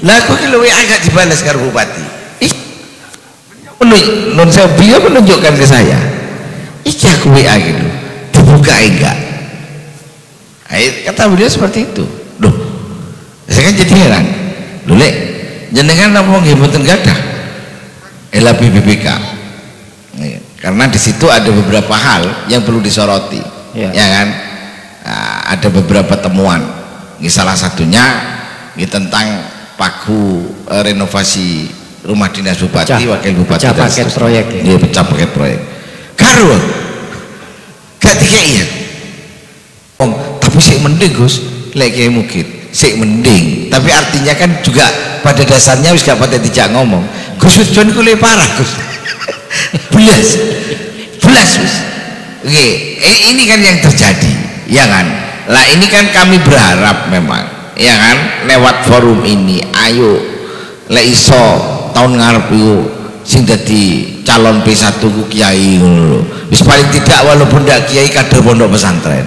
Lah kok ki luwe agak dibalas karo bupati. Ih. Non saya beliau menunjukkan ke saya. Iki aku WA gitu. Dibuka enggak? Kata beliau seperti itu. Loh. Saya kan jadi heran. Lho Lek, jenengan napa nggih mboten gadah? BPK. Karena di situ ada beberapa hal yang perlu disoroti. Ya kan? Nah, ada beberapa temuan. Ini salah satunya ini tentang pagu renovasi rumah dinas bupati, wakil bupati, pecah paket proyek. Iya, pecah paket proyek. Karo, gak dikei ya. Tapi sih mending Gus, lek kayak mungkin, sih mending. Tapi artinya kan juga pada dasarnya wis gak pada dijak ngomong. Gus John kuwi parah Gus. Belas Gus. Oke, ini kan yang terjadi, ya kan? Lah ini kan kami berharap memang, ya kan, lewat forum ini, ayo lek iso tahun ngarep yo sing dadi calon P1 ku kiai ngono lho. Wis paling tidak walaupun ndak kiai kader pondok pesantren.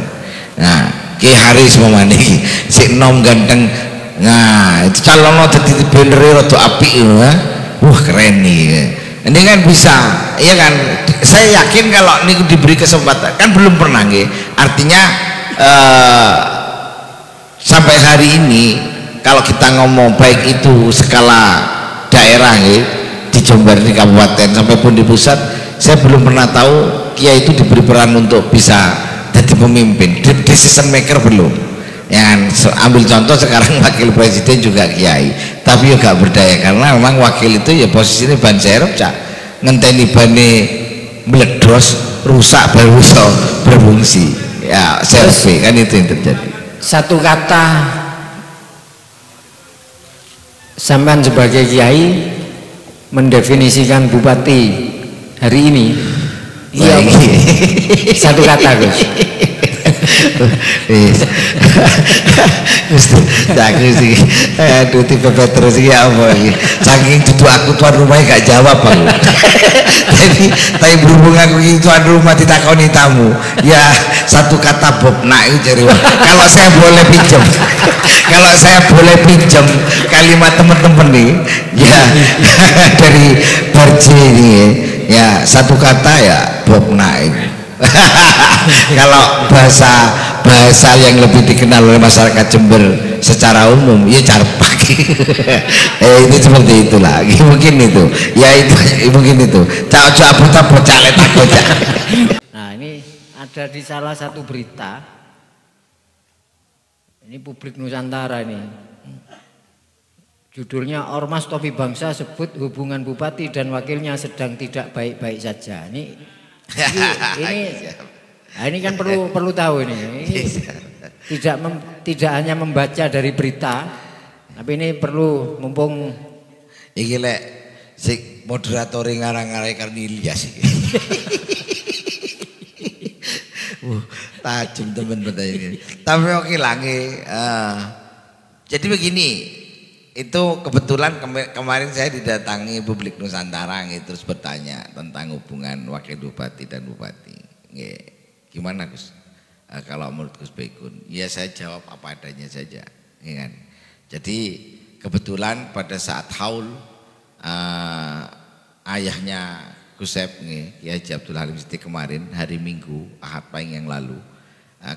Nah, Ki Haris memane iki sik nom ganteng. Nah, itu calon dadi benere rada apik lho, ha. Wah, keren nih. Ini kan bisa, ya kan? Saya yakin kalau ini diberi kesempatan, kan belum pernah nggih. Artinya sampai hari ini kalau kita ngomong baik itu skala daerah nggih, di Jember, di kabupaten sampai pun di pusat, saya belum pernah tahu kiai itu diberi peran untuk bisa jadi pemimpin, decision maker belum. Yang ambil contoh sekarang wakil presiden juga kiai, tapi juga berdaya karena memang wakil itu ya posisinya ban serep cak ngenteni bane meledos rusak baru bisa berfungsi ya serve kan itu yang terjadi. Satu kata sampean sebagai kiai mendefinisikan bupati hari ini. Iya, satu kata Gus. Aduh tipe terus ya apa ini saking duduk aku tuan rumahnya gak jawab aku. Jadi tapi berhubung aku tuan rumah ditakoni tamu ya satu kata Bob nak itu cari kalau saya boleh pinjam kalau saya boleh pinjam kalimat teman-teman nih ya dari Barji ini ya satu kata ya Bob nak itu. Kalau bahasa yang lebih dikenal oleh masyarakat Jember secara umum ya carpak. Itu seperti itulah mungkin itu ya itu mungkin itu nah ini ada di salah satu berita ini Publik Nusantara ini judulnya Ormas Topi Bangsa sebut hubungan bupati dan wakilnya sedang tidak baik-baik saja. Ini kan perlu tahu ini tidak hanya membaca dari berita, tapi ini perlu mumpung iki lek sik moderator ngarang-ngarang Karnilia sih. Tajam teman ini. Tapi oke lah jadi begini, itu kebetulan kemarin saya didatangi Publik Nusantara terus bertanya tentang hubungan wakil bupati dan bupati. Gimana Gus? Kalau menurut Gus Baikun, ya saya jawab apa adanya saja, ya kan? Jadi kebetulan pada saat haul ayahnya Gus Sep, Kiai Haji Abdul Halim Siti kemarin hari Minggu Ahad Pahing yang lalu,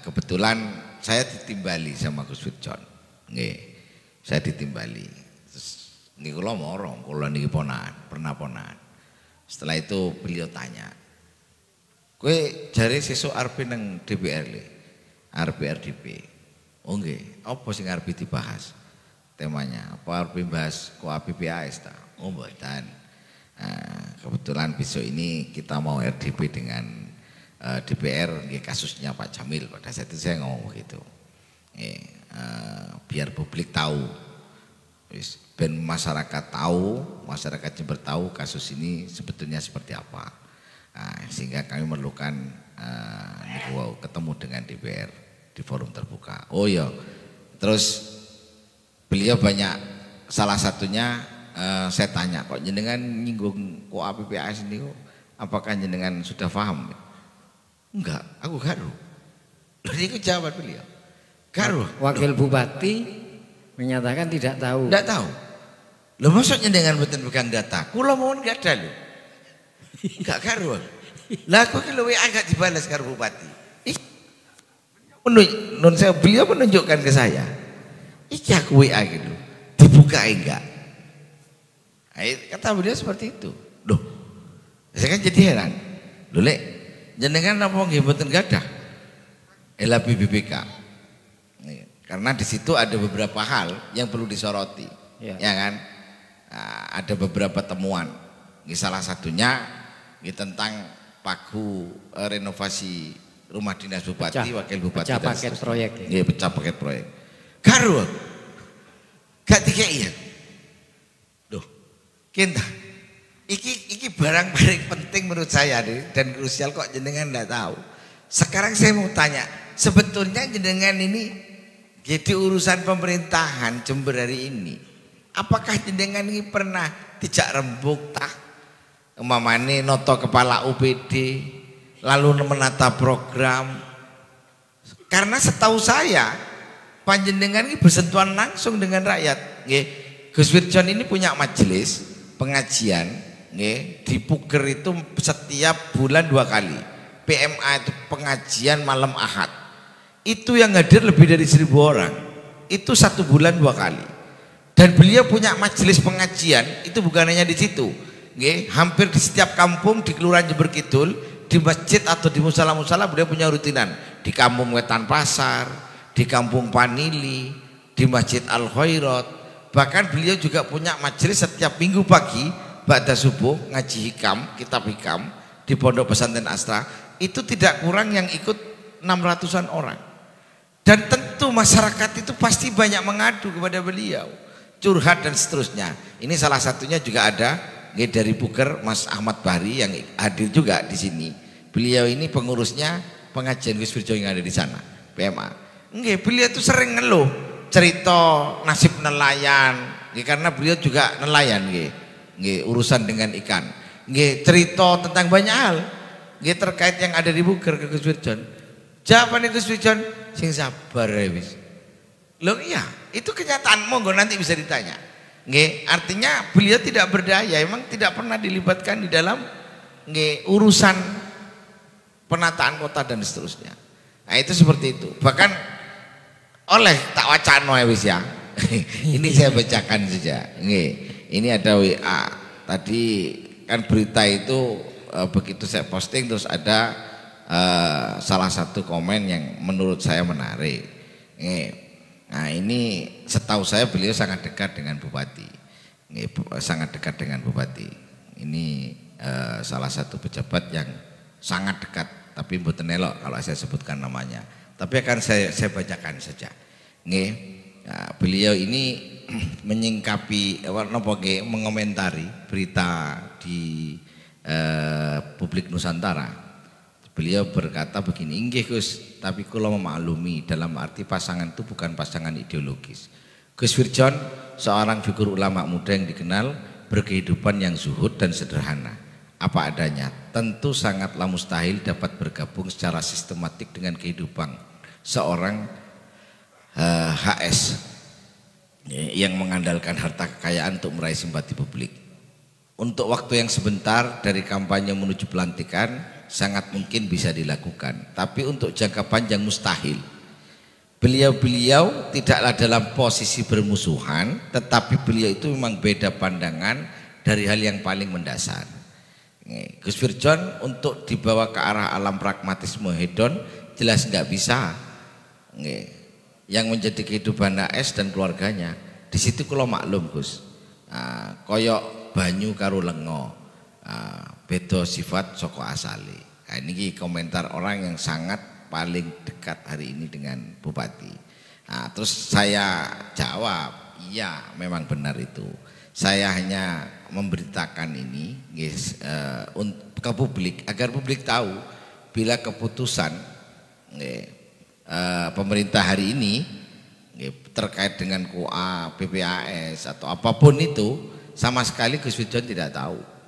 kebetulan saya ditimbali sama Gus Firjon, saya ditimbali. Terus ini kula morong, kula niki pernah ponakan. Setelah itu beliau tanya, kowe jare sesuk arep nang DPR le, arep RDP. Oh nggih, apa sing arep dibahas? Temanya apa arep bahas KPPAS ta? Oh mboten. Kebetulan besok ini kita mau RDP dengan DPR nggih kasusnya Pak Jamil. Pada saat itu saya ngomong begitu. Biar publik tahu, ben masyarakat tahu, masyarakat Jember tahu kasus ini sebetulnya seperti apa. Sehingga kami memerlukan ketemu dengan DPR di forum terbuka. Oh iya, terus beliau banyak, salah satunya saya tanya, kok jenengan nyinggung kok APPAS ini, apakah jenengan sudah paham? Enggak, aku garu. Lalu itu jawaban beliau. Garuh. Wakil bupati menyatakan tidak tahu. Tidak tahu. Lho maksudnya dengan mboten pegang data. Kula mohon gak ada lho. Gak karuan. Lah kok kalau WA gak dibalas karo bupati. Nun saya beliau menunjukkan ke saya. Iki aku WA gitu. Dibuka enggak? Kata beliau seperti itu. Loh. Saya kan jadi heran. Lho Lek, jenengan apa nggih mboten gadah? LAP BPK. Karena di situ ada beberapa hal yang perlu disoroti. Ya kan? Nah, ada beberapa temuan. Salah satunya tentang pagu renovasi rumah dinas bupati, wakil bupati, pecah paket proyek. Iya, pecah paket proyek. Karo, gak dikei ya. Duh, kinta. Iki barang paling penting menurut saya nih, dan krusial kok jenengan nggak tahu. Sekarang saya mau tanya, sebetulnya jenengan ini jadi urusan pemerintahan Jember hari ini. Apakah jenengan ini pernah dijak rembuk tah? Umpamane noto kepala UPD, lalu menata program. Karena setahu saya panjenengan ini bersentuhan langsung dengan rakyat. Nggih, Gus Wirjon ini punya majelis pengajian, nggih, di Puger itu setiap bulan 2 kali. PMA itu pengajian malam Ahad. Itu yang hadir lebih dari 1000 orang. Itu 1 bulan 2 kali. Dan beliau punya majelis pengajian itu bukan hanya di situ. Nggih, hampir di setiap kampung di Kelurahan Jember Kidul, di masjid atau di musala-musala beliau punya rutinan. Di Kampung Wetan Pasar, di Kampung Panili, di Masjid Al Khairat. Bahkan beliau juga punya majelis setiap minggu pagi ba'da subuh ngaji hikam, kitab hikam di Pondok Pesantren Astra. Itu tidak kurang yang ikut 600-an orang. Dan tentu masyarakat itu pasti banyak mengadu kepada beliau, curhat dan seterusnya. Ini salah satunya juga ada dari Puger, Mas Ahmad Bahri yang hadir juga di sini. Beliau ini pengurusnya pengajian Gus Wirjon yang ada di sana, PMA. Nggih, beliau itu sering ngeluh cerita nasib nelayan, nggih, karena beliau juga nelayan, nggih, urusan dengan ikan. Nggih, cerita tentang banyak hal, nggih, terkait yang ada di Puger ke Gus Wirjon. Jawabannya Gus Wirjon, sing sabar ya wis. Loh iya, itu kenyataan, monggo nanti bisa ditanya. Nggih, artinya beliau tidak berdaya, emang tidak pernah dilibatkan di dalam urusan penataan kota dan seterusnya. Nah, itu seperti itu. Bahkan oleh tak wacano ya wis ya. Ini saya bacakan saja. Nggih, ini ada WA. Tadi kan berita itu begitu saya posting terus ada salah satu komen yang menurut saya menarik. Nggih. Nah, ini setahu saya beliau sangat dekat dengan bupati, sangat dekat dengan bupati. Ini salah satu pejabat yang sangat dekat, tapi mboten elok kalau saya sebutkan namanya. Tapi akan saya bacakan saja. Nah, beliau ini menyingkapi, mengomentari berita di Publik Nusantara. Beliau berkata begini, "Inggih Gus, tapi kula memaklumi dalam arti pasangan itu bukan pasangan ideologis. Gus Wirjon seorang figur ulama muda yang dikenal berkehidupan yang zuhud dan sederhana, apa adanya. Tentu sangatlah mustahil dapat bergabung secara sistematik dengan kehidupan seorang HS yang mengandalkan harta kekayaan untuk meraih simpati publik. Untuk waktu yang sebentar dari kampanye menuju pelantikan sangat mungkin bisa dilakukan, tapi untuk jangka panjang mustahil. Beliau-beliau tidaklah dalam posisi bermusuhan, tetapi beliau itu memang beda pandangan dari hal yang paling mendasar. Gus Wirjon untuk dibawa ke arah alam pragmatisme hedon jelas nggak bisa. Yang menjadi kehidupan AS dan keluarganya di situ kalau maklum Gus, koyok banyu karo lengo. Beda sifat soko asali. Nah, ini komentar orang yang sangat paling dekat hari ini dengan bupati. Nah, terus saya jawab, iya memang benar itu. Saya hanya memberitakan ini ke publik agar publik tahu bila keputusan pemerintah hari ini terkait dengan KUA, PPAS atau apapun itu sama sekali Gus Wirjon tidak tahu.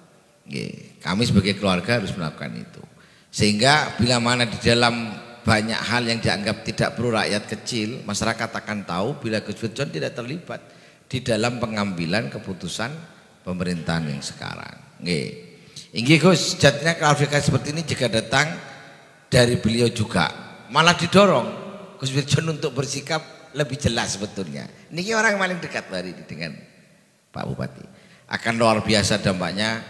Kami sebagai keluarga harus melakukan itu, sehingga bila mana di dalam banyak hal yang dianggap tidak perlu rakyat kecil, masyarakat akan tahu bila Gus Wirjon tidak terlibat di dalam pengambilan keputusan pemerintahan yang sekarang. Nggih. Inggih Gus, jadinya klarifikasi seperti ini jika datang dari beliau juga malah didorong Gus Wirjon untuk bersikap lebih jelas sebetulnya. Niki orang yang paling dekat hari ini dengan Pak Bupati. Akan luar biasa dampaknya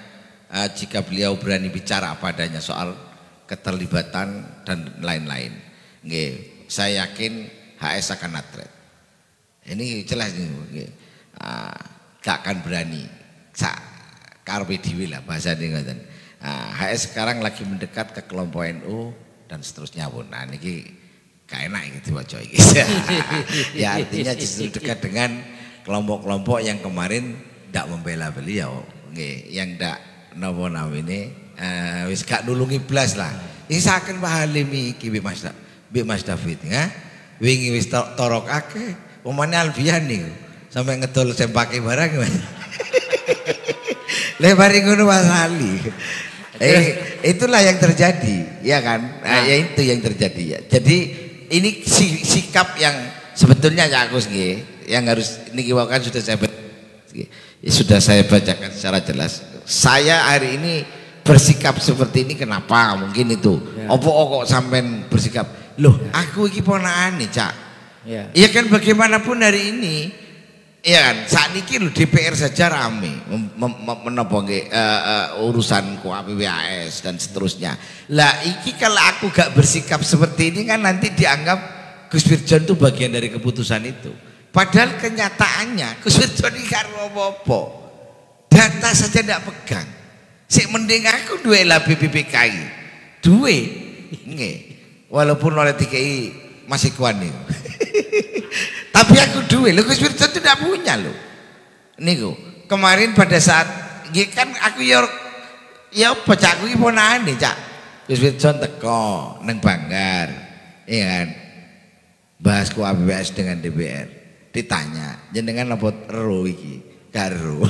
jika beliau berani bicara apa adanya soal keterlibatan dan lain-lain. Nggih, saya yakin HS akan natret. Ini jelas nih, gak akan berani. Karpe dhewe lah bahasa ini ngoten. HS sekarang lagi mendekat ke kelompok NU dan seterusnya pun. Nah niki gak enak gitu waca iki. Ya artinya justru dekat dengan kelompok-kelompok yang kemarin ndak membela beliau, nggih, yang ndak napa namine wis gak nulungi blas lah. Isaken Pak Halim iki Mas David ya. Wingi wis torokake, pemane Alfian niku sampai ngedol sempake barang. Lebar ngono Mas Ali. Itulah yang terjadi, ya kan? Ya itu yang terjadi ya. Jadi ini sikap yang sebetulnya ya Agus nggih, yang harus niki kan sudah saya bacakan secara jelas. Saya hari ini bersikap seperti ini kenapa? Mungkin itu. Opo kok sampean bersikap? Loh, aku iki ponakane, Cak. Ya kan bagaimanapun hari ini ya kan, saat ini lho DPR saja rame menapa nggih urusan KPPAS dan seterusnya. Lah iki kalau aku gak bersikap seperti ini kan nanti dianggap Gus Wirjon itu bagian dari keputusan itu. Padahal kenyataannya Gus Wirjon iki karo apa-apa. Data saja ndak pegang. Sik mending aku duwe lah BPPKI. Duwe. Nggih. Walaupun oleh DKI masih kuat nih. Tapi aku duwe, lho Gus Wirjon tidak punya lho. Niku, kemarin pada saat kan aku ya bocahku iki ponakane, Cak. Gus Wirjon teko nang Banggar. Iya kan? Bahas KPPS dengan DPR. Ditanya, jenengan apa ero iki? Karo.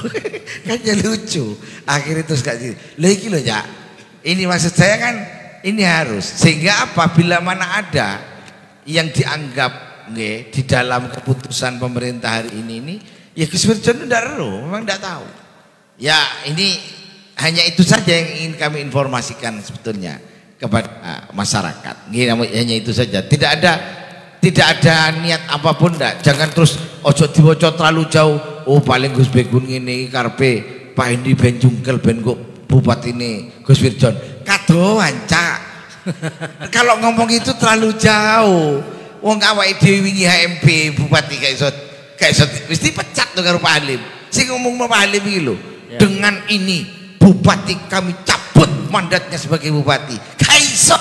Kan ya lucu. Akhirnya terus gak sih. Lho iki lho, Cak. Ini maksud saya kan ini harus sehingga apabila mana ada yang dianggap nggih di dalam keputusan pemerintah hari ini ya Gus Wirjon ndak ero, memang ndak tahu. Ya ini hanya itu saja yang ingin kami informasikan sebetulnya kepada masyarakat. Nggih hanya itu saja. Tidak ada niat apapun ndak. Jangan terus ojo diwaca terlalu jauh. Oh paling Gus Begun ngene iki karepe Pak Hendi ben jungkel ben kok bupatine Gus Wirjon. Kadoan, Cak. Kalau ngomong itu terlalu jauh. Wong awake dhewe wingi HMP bupati gak iso mesti pecat tuh karo Pak Halim. Sing ngomong Pak Halim iki lho, dengan ini bupati kami cabut mandatnya sebagai bupati. Gak iso.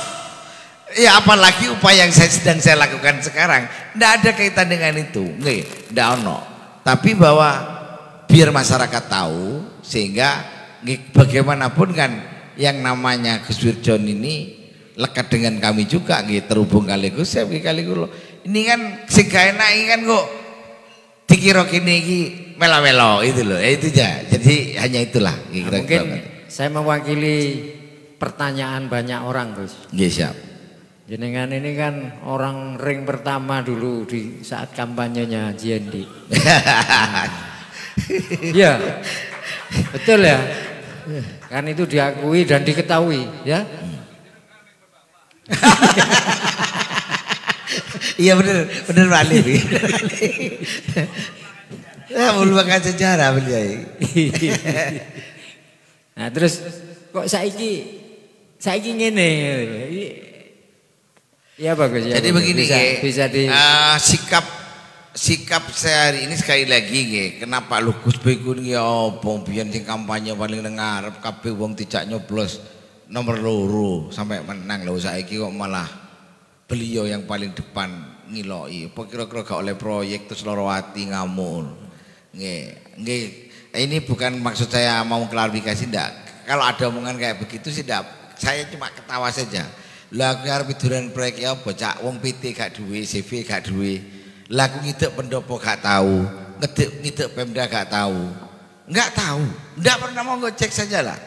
Ya apalagi upaya yang sedang saya lakukan sekarang ndak ada kaitan dengan itu. Nggih, ndak ono. Tapi bahwa biar masyarakat tahu sehingga bagaimanapun kan yang namanya Gus Wirjon ini lekat dengan kami juga gitu, terhubung kali Gus kali kula. Ini kan sing gak enak iki kan kok dikira kene iki melo-melo itu loh. Itu aja. Jadi hanya itulah kira-kira. Mungkin saya mewakili pertanyaan banyak orang, Gus. Nggih, siap. Jenengan ini kan orang ring pertama dulu di saat kampanyenya JND. Iya. Betul ya? Kan itu diakui dan diketahui, ya. Iya benar Pak Ali. Ya melupakan sejarah beliau. Nah terus kok saiki ngene. Iya bagus ya. Jadi begini bisa di sikap saya hari ini sekali lagi nggih. Kenapa lu Gus Begun nggih opo biyen sing kampanye paling nang ngarep kabeh wong tidak nyoblos nomor 2 sampai menang lho saiki kok malah beliau yang paling depan ngiloki. Apa kira-kira gak oleh proyek terus loro ati ngamuk. Nggih. Ini bukan maksud saya mau klarifikasi ndak. Kalau ada omongan kayak begitu sih ndak. Saya cuma ketawa saja. Lah aku arep duran proyek ya apa Cak wong PT gak duwe, CV gak duwe. Lah aku ngidek pendopo gak tahu, ngidek Pemda gak tahu. Enggak tahu. Ndak pernah mau ngecek saja lah.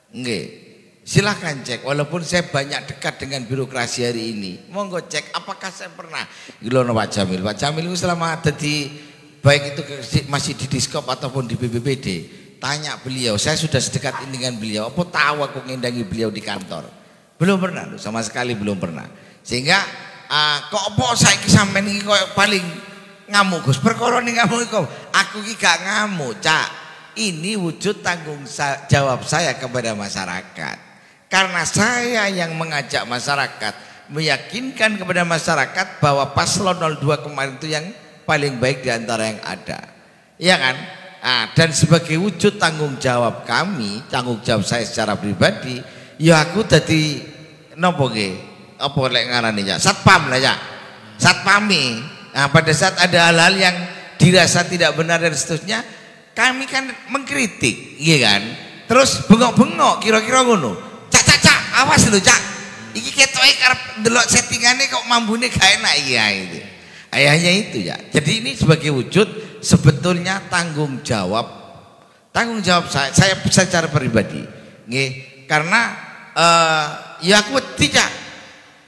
Nggih. Silahkan cek, walaupun saya banyak dekat dengan birokrasi hari ini. Monggo cek, apakah saya pernah Pak Jamil itu selama ada di baik itu masih di Diskop ataupun di BPBD, tanya beliau, saya sudah sedekat ini dengan beliau, apa tahu aku ngendangi beliau di kantor? Belum pernah, sama sekali belum pernah. Sehingga kok apa saiki sampean iki kok paling ngamuk Gus, perkara ning ngamuk iku. Aku iki gak ngamuk, Cak. Ini wujud tanggung jawab saya kepada masyarakat. Karena saya yang mengajak masyarakat, meyakinkan kepada masyarakat bahwa paslon 02 kemarin itu yang paling baik di antara yang ada. Iya kan? Dan sebagai wujud tanggung jawab kami, tanggung jawab saya secara pribadi, ya aku dadi nopo nggih? Apa lek ngarani ya? Satpam lah ya. Satpami. Nah, pada saat ada hal-hal yang dirasa tidak benar dan seterusnya, kami kan mengkritik, iya kan? Terus bengok-bengok kira-kira ngono. Cak, awas lho, Cak. Iki ketoke karep ndelok settingane kok mambune gak enak iya itu. Ayahnya itu ya. Jadi ini sebagai wujud sebetulnya tanggung jawab saya secara pribadi. Nggih, karena ya aku tidak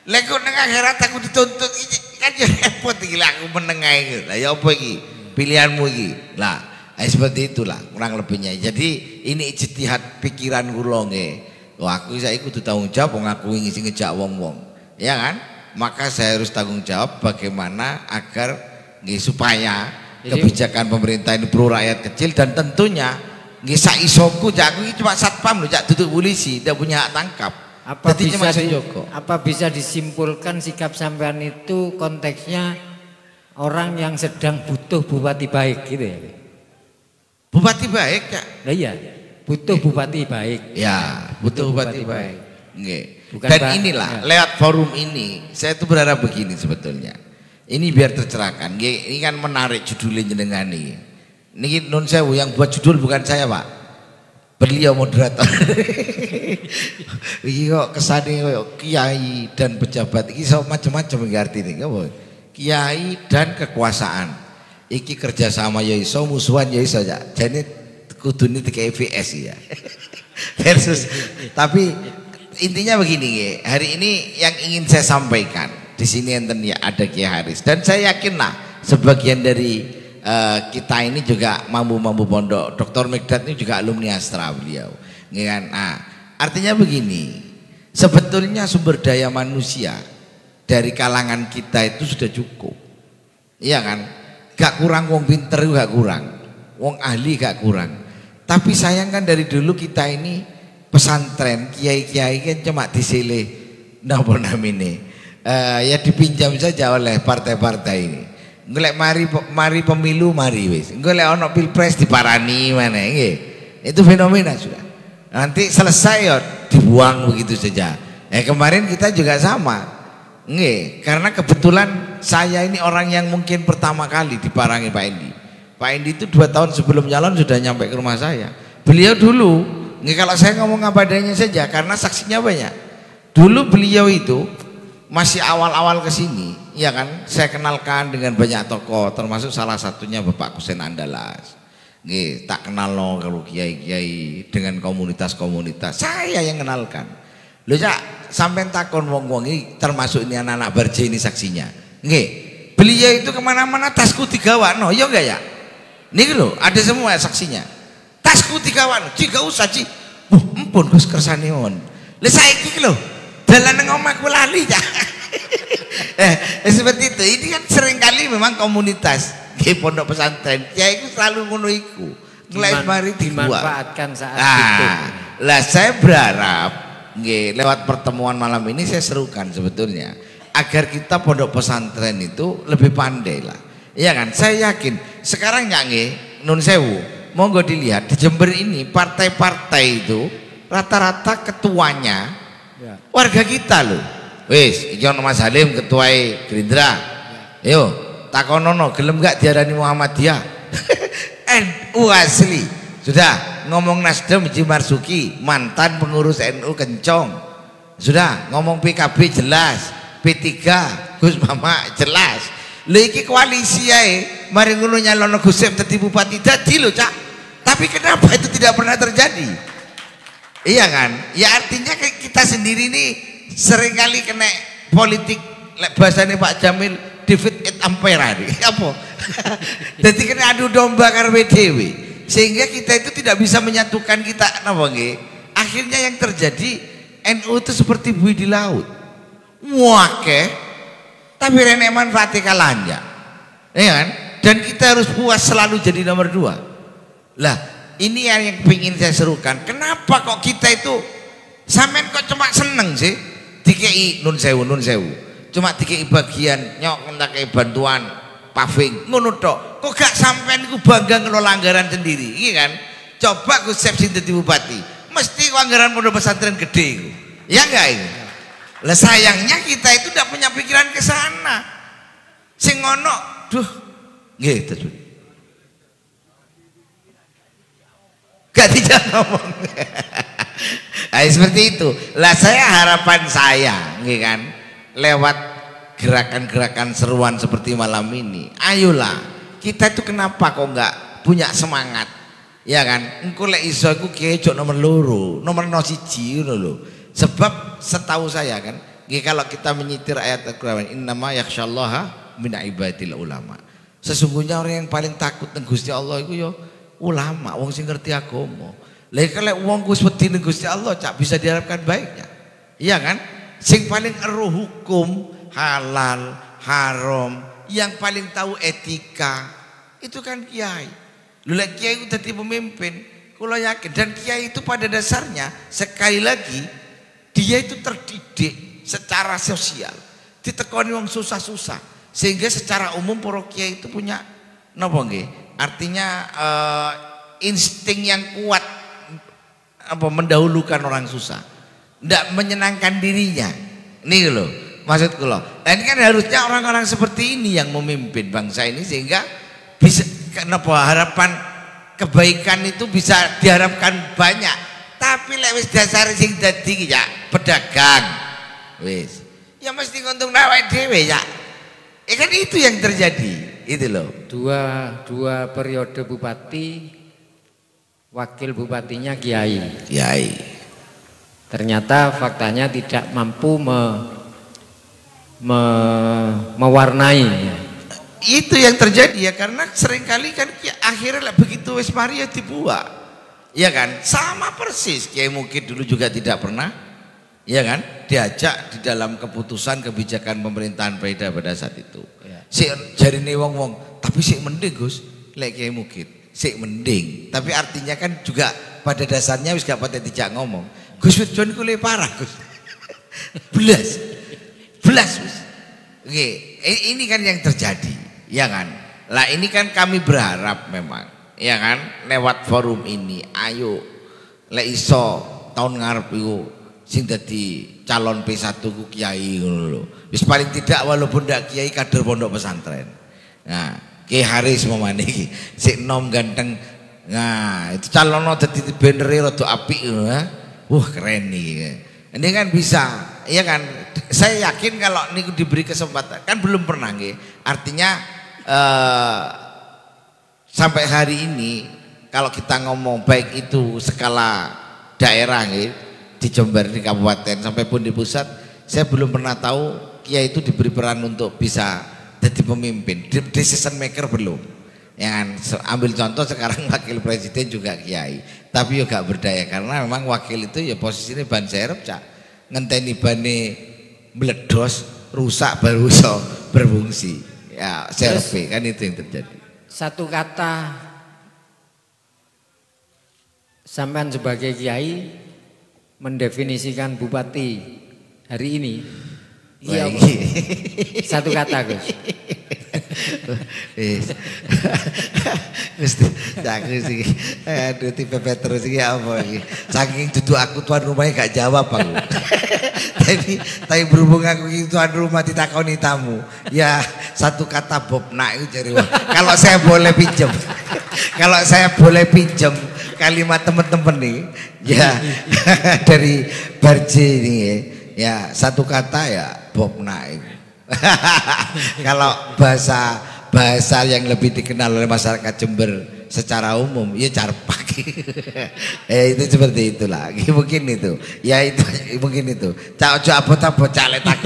lek nang akhirat aku dituntut kan ya repot iki lah aku menengah iki. Lah ya apa iki? Pilihanmu iki. Lah, seperti itulah kurang lebihnya. Jadi ini ijtihad pikiran kula nggih. Wah, aku saiki kudu tanggung jawab wong aku ingin ngejak wong-wong. Ya kan? Maka saya harus tanggung jawab bagaimana agar supaya kebijakan pemerintah ini pro rakyat kecil, dan tentunya sak isoku aku ini cuma satpam loh, duduk polisi, tidak punya hak tangkap. Apa bisa disimpulkan sikap sampean itu konteksnya orang yang sedang butuh bupati baik gitu ya? Bupati baik ya? Nah, iya, butuh bupati baik. Ya, butuh bupati baik. Nggih. Dan inilah lewat forum ini saya tuh berharap begini sebetulnya. Ini biar tercerahkan. Ini kan menarik judulnya jenengan ini. Ini non sewu yang buat judul bukan saya, Pak. Beliau moderator. Iki kok kesane kok kiai dan pejabat iki iso macam-macam iki artine. Kiai dan kekuasaan. Iki kerjasama ya iso, musuhan ya iso ya. Jane kudune dikai VS ya. Versus tapi intinya begini, hari ini yang ingin saya sampaikan di sini enten ya ada Kiai Haris, dan saya yakinlah sebagian dari kita ini juga mampu pondok. Dr. Megdad ini juga alumni Astra beliau, kan? Nah, artinya begini, sebetulnya sumber daya manusia dari kalangan kita itu sudah cukup, iya kan? Gak kurang wong pinter, gak kurang wong ahli, gak kurang. Tapi sayang kan dari dulu kita ini pesantren, kiai-kiai kan cuma disilih napa namine ya dipinjam saja oleh partai-partai ini. Golek mari pemilu mari wis. Golek ono pilpres diparani mana nggih. Itu fenomena sudah. Nanti selesai ya dibuang begitu saja. Kemarin kita juga sama. Nggih, karena kebetulan saya ini orang yang mungkin pertama kali diparangi Pak Endi. Pak Endi itu 2 tahun sebelum nyalon sudah nyampe ke rumah saya. Beliau dulu nggak, kalau saya ngomong apa adanya saja karena saksinya banyak. Dulu beliau itu masih awal-awal kesini, ya kan? Saya kenalkan dengan banyak tokoh, termasuk salah satunya Bapak Kusen Andalas. Nggih, tak kenal loh kalau kiai-kiai dengan komunitas-komunitas. Saya yang kenalkan. Lho Cak, sampai takon wong-wong ini, termasuk ini anak-anak Barje ini saksinya. Nggih, beliau itu kemana-mana tasku digawakno, ya enggak ya? Nih lho, ada semua saksinya. Tasku digawan, jika usah Ci. Ampun Gus kersane mon. Lah saiki ki lho, dalan nang omahku lali ya. Seperti itu. Ini kan seringkali memang komunitas nggih pondok pesantren. Kiai iku selalu ngono iku. Ngelek mari dimanfaatkan saat itu. Lah saya berharap nggih lewat pertemuan malam ini saya serukan sebetulnya agar kita pondok pesantren itu lebih pandai lah. Iya kan? Saya yakin sekarang nggih nun sewu. Monggo dilihat di Jember ini partai-partai itu rata-rata ketuanya warga kita loh. Wis, iki ono Mas Halim ketua Gerindra. Yo, takonono gelem gak diarani Muhammadiyah? NU asli. Sudah ngomong Nasdem Haji Marzuki, mantan pengurus NU Kencong. Sudah ngomong PKB jelas, P3 Gus Mamak jelas. Lho iki koalisi ae, mari ngono nyalono Gus Sem dadi bupati dadi lho, Cak. Tapi kenapa itu tidak pernah terjadi? Iya kan? Ya artinya kita sendiri ini seringkali kena politik bahasanya Pak Jamil David et Ampera. Apa? Jadi kena adu domba karo dhewe. Sehingga kita itu tidak bisa menyatukan kita napa nggih. Akhirnya yang terjadi NU itu seperti buih di laut. Muake tapi renek manfaatnya kalanja. Ya kan? Dan kita harus puas selalu jadi nomor 2. Lah, ini yang ingin saya serukan. Kenapa kok kita itu sampean kok cuma seneng sih dikei nun sewu cuma dikei bagian nyok ngentake bantuan paving ngono tok kok gak sampean iku bangga ngelola anggaran sendiri iya kan coba Gus Sep sing dadi bupati mesti anggaran pondok pesantren gede iku ya enggak ini lah sayangnya kita itu tidak punya pikiran ke sana sing ngono duh nggih terus gak dijak ngomong. Nah, seperti itu. Lah harapan saya, nggih kan, lewat gerakan-gerakan seruan seperti malam ini. Ayolah, kita itu kenapa kok nggak punya semangat? Ya kan? Engko lek iso iku kiye jok nomor 2, nomor 1 ngono lho. Sebab setahu saya kan, nggih kalau kita menyitir ayat Al-Qur'an, innama yakhsyallaha min ibadil ulama. Sesungguhnya orang yang paling takut nang Gusti Allah iku ya ulama, wong sing ngerti agama. Lah kalau wong Gus wedi ning Gusti Allah cak bisa diharapkan baiknya. Iya kan? Sing paling eruh hukum halal, haram, yang paling tahu etika itu kan kiai. Lha lek kiai itu dadi pemimpin, kula yakin dan kiai itu pada dasarnya sekali lagi dia itu terdidik secara sosial. Ditekoni wong susah-susah sehingga secara umum para kiai itu punya napa nggih? Artinya insting yang kuat apa mendahulukan orang susah, tidak menyenangkan dirinya. Ini loh maksudku loh. Dan kan harusnya orang-orang seperti ini yang memimpin bangsa ini sehingga bisa kenapa harapan kebaikan itu bisa diharapkan banyak. Tapi lek wis dasar sing dadi ya pedagang wis ya mesti nguntung awake dhewe ya. Kan itu yang terjadi. Itu loh. Dua periode bupati, wakil bupatinya kiai. Ternyata faktanya tidak mampu mewarnai. Itu yang terjadi ya karena seringkali kan akhirnya begitu wis mari ya dibuat. Ya kan? Sama persis Kiai Mukid dulu juga tidak pernah ya kan diajak di dalam keputusan kebijakan pemerintahan Preda pada saat itu. Sik jarine wong-wong, tapi sik mending Gus, lek Kiai Mukid. Sik mending, tapi artinya kan juga pada dasarnya wis gak patut dijak ngomong. Gus Widjon ku le parah, Gus. Belas Gus. Oke, ini kan yang terjadi, ya kan? Lah ini kan kami berharap memang, ya kan? Lewat forum ini, ayo lek iso tahun ngarep iku sing dadi calon P1 ku kiai ngono lho. Wis paling tidak walaupun ndak kiai kader pondok pesantren. Nah, Ki Haris momane iki sik nom ganteng. Nah, itu calonno dadi benere rada apik ngono ya. Wah, keren nih. Ini kan bisa, ya kan? Saya yakin kalau niku diberi kesempatan, kan belum pernah nggih. Artinya sampai hari ini kalau kita ngomong baik itu skala daerah nggih, di Jember, di kabupaten sampai pun di pusat, saya belum pernah tahu kiai itu diberi peran untuk bisa jadi pemimpin, decision maker belum. Yang ambil contoh sekarang wakil presiden juga kiai, tapi juga berdaya karena memang wakil itu ya posisinya ban serep cak, ngenteni bane meledos rusak baru iso berfungsi. Ya serpe kan itu yang terjadi. Satu kata sampean sebagai kiai mendefinisikan bupati hari ini. Iya, satu kata Gus. Mesti cakri sih. Aduh tipe terus iki apa iki. Saking duduk aku tuan rumahnya gak jawab aku. tapi berhubung aku tuan rumah ditakoni tamu. Ya satu kata Bob nak itu jari. Kalau saya boleh pinjam. Kalau saya boleh pinjam kalimat teman-teman nih ya dari Barje ini ya satu kata ya Bob Naik. Kalau bahasa yang lebih dikenal oleh masyarakat Jember secara umum ya carpak. Itu seperti itulah mungkin itu ya itu mungkin itu cak ojo abot-abot cak letak